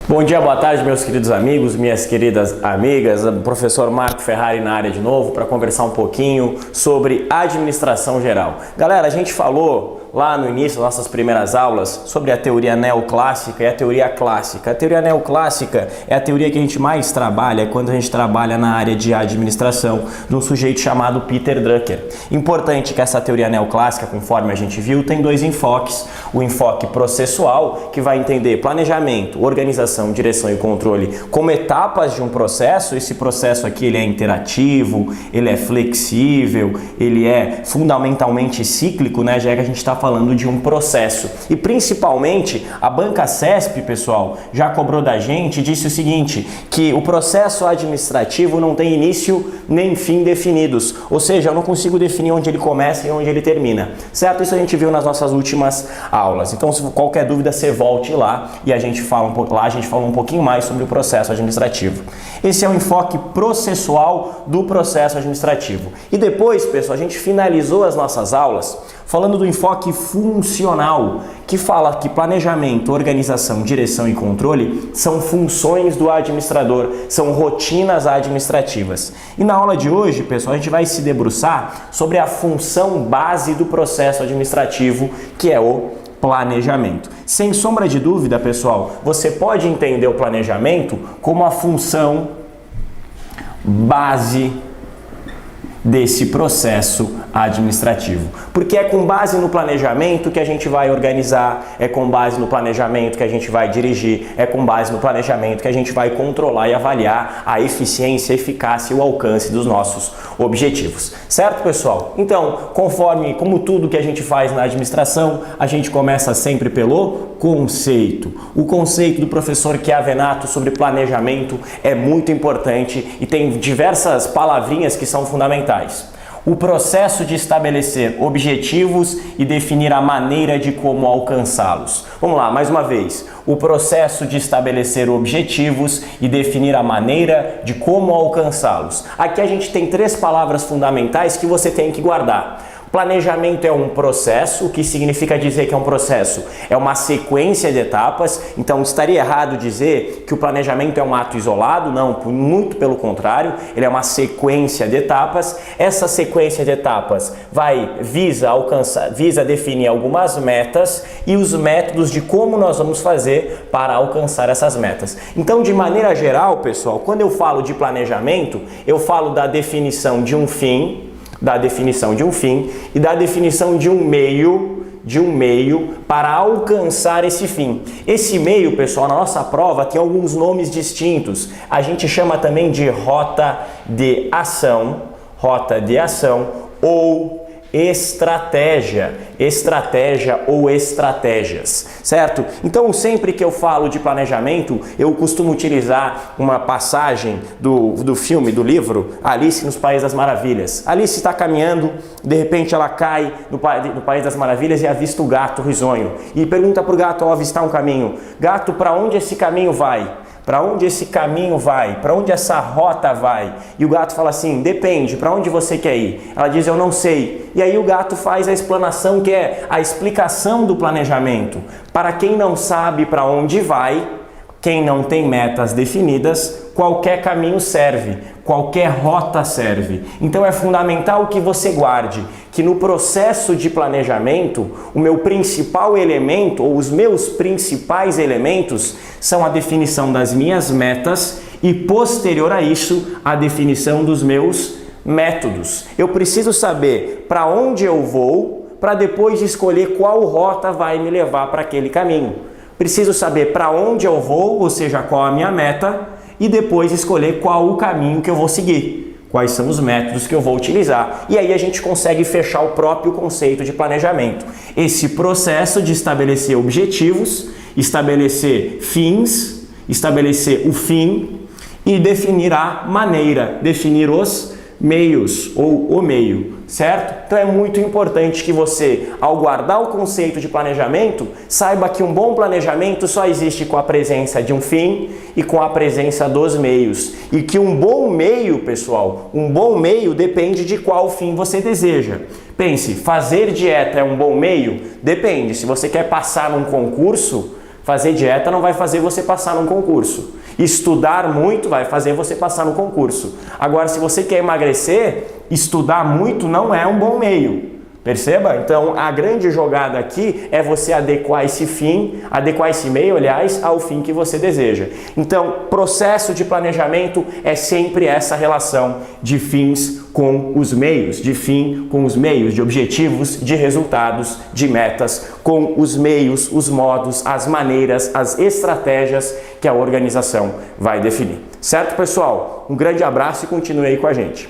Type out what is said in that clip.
Bom dia, boa tarde, meus queridos amigos, minhas queridas amigas. O professor Marco Ferrari na área de novo para conversar um pouquinho sobre administração geral. Galera, a gente falou lá no início das nossas primeiras aulas sobre a teoria neoclássica e a teoria clássica. A teoria neoclássica é a teoria que a gente mais trabalha quando a gente trabalha na área de administração, de um sujeito chamado Peter Drucker. Importante que essa teoria neoclássica, conforme a gente viu, tem dois enfoques. O enfoque processual, que vai entender planejamento, organização, direção e controle como etapas de um processo. Esse processo aqui ele é interativo, ele é flexível, ele é fundamentalmente cíclico, né? Já que a gente está falando de um processo. E principalmente a banca CESP, pessoal, já cobrou da gente e disse o seguinte, que o processo administrativo não tem início nem fim definidos, ou seja, eu não consigo definir onde ele começa e onde ele termina, certo? Isso a gente viu nas nossas últimas aulas. Então, se qualquer dúvida, você volte lá e a gente fala um pouquinho mais sobre o processo administrativo. Esse é o enfoque processual do processo administrativo. E depois, pessoal, a gente finalizou as nossas aulas falando do enfoque funcional, que fala que planejamento, organização, direção e controle são funções do administrador, são rotinas administrativas. E na aula de hoje, pessoal, a gente vai se debruçar sobre a função base do processo administrativo, que é o planejamento. Sem sombra de dúvida, pessoal, você pode entender o planejamento como a função base desse processo administrativo. Porque é com base no planejamento que a gente vai organizar, é com base no planejamento que a gente vai dirigir, é com base no planejamento que a gente vai controlar e avaliar a eficiência, a eficácia e o alcance dos nossos objetivos. Certo, pessoal? Então, como tudo que a gente faz na administração, a gente começa sempre pelo conceito. O conceito do professor Chiavenato sobre planejamento é muito importante e tem diversas palavrinhas que são fundamentais. O processo de estabelecer objetivos e definir a maneira de como alcançá-los. Vamos lá, mais uma vez. O processo de estabelecer objetivos e definir a maneira de como alcançá-los. Aqui a gente tem três palavras fundamentais que você tem que guardar. Planejamento é um processo, o que significa dizer que é um processo? É uma sequência de etapas, então estaria errado dizer que o planejamento é um ato isolado, não, muito pelo contrário, ele é uma sequência de etapas. Essa sequência de etapas visa definir algumas metas e os métodos de como nós vamos fazer para alcançar essas metas. Então, de maneira geral, pessoal, quando eu falo de planejamento, eu falo da definição de um fim, e da definição de um meio para alcançar esse fim. Esse meio, pessoal, na nossa prova tem alguns nomes distintos. A gente chama também de rota de ação ou estratégia ou estratégias, certo? Então, sempre que eu falo de planejamento, eu costumo utilizar uma passagem do filme, do livro Alice nos País das Maravilhas. Alice está caminhando, de repente ela cai no País das Maravilhas e avista o gato risonho. E pergunta para o gato ao avistar um caminho: gato, para onde esse caminho vai? Para onde esse caminho vai? Para onde essa rota vai? E o gato fala assim: depende, para onde você quer ir? Ela diz: eu não sei. E aí o gato faz a explanação, que é a explicação do planejamento. Para quem não sabe para onde vai, quem não tem metas definidas, qualquer caminho serve, qualquer rota serve. Então é fundamental que você guarde que no processo de planejamento, o meu principal elemento, ou os meus principais elementos, são a definição das minhas metas e, posterior a isso, a definição dos meus métodos. Eu preciso saber para onde eu vou, para depois escolher qual rota vai me levar para aquele caminho. Preciso saber para onde eu vou, ou seja, qual a minha meta, e depois escolher qual o caminho que eu vou seguir, quais são os métodos que eu vou utilizar. E aí a gente consegue fechar o próprio conceito de planejamento. Esse processo de estabelecer objetivos, estabelecer fins, estabelecer o fim e definir a maneira, definir os meios ou o meio, certo? Então é muito importante que você, ao guardar o conceito de planejamento, saiba que um bom planejamento só existe com a presença de um fim e com a presença dos meios. E que um bom meio, pessoal, um bom meio depende de qual fim você deseja. Pense, fazer dieta é um bom meio? Depende. Se você quer passar num concurso, fazer dieta não vai fazer você passar num concurso. Estudar muito vai fazer você passar no concurso. Agora, se você quer emagrecer, estudar muito não é um bom meio. Perceba? Então, a grande jogada aqui é você adequar esse fim, adequar esse meio, aliás, ao fim que você deseja. Então, processo de planejamento é sempre essa relação de fins com os meios, de fim com os meios, de objetivos, de resultados, de metas, com os meios, os modos, as maneiras, as estratégias que a organização vai definir. Certo, pessoal? Um grande abraço e continue aí com a gente.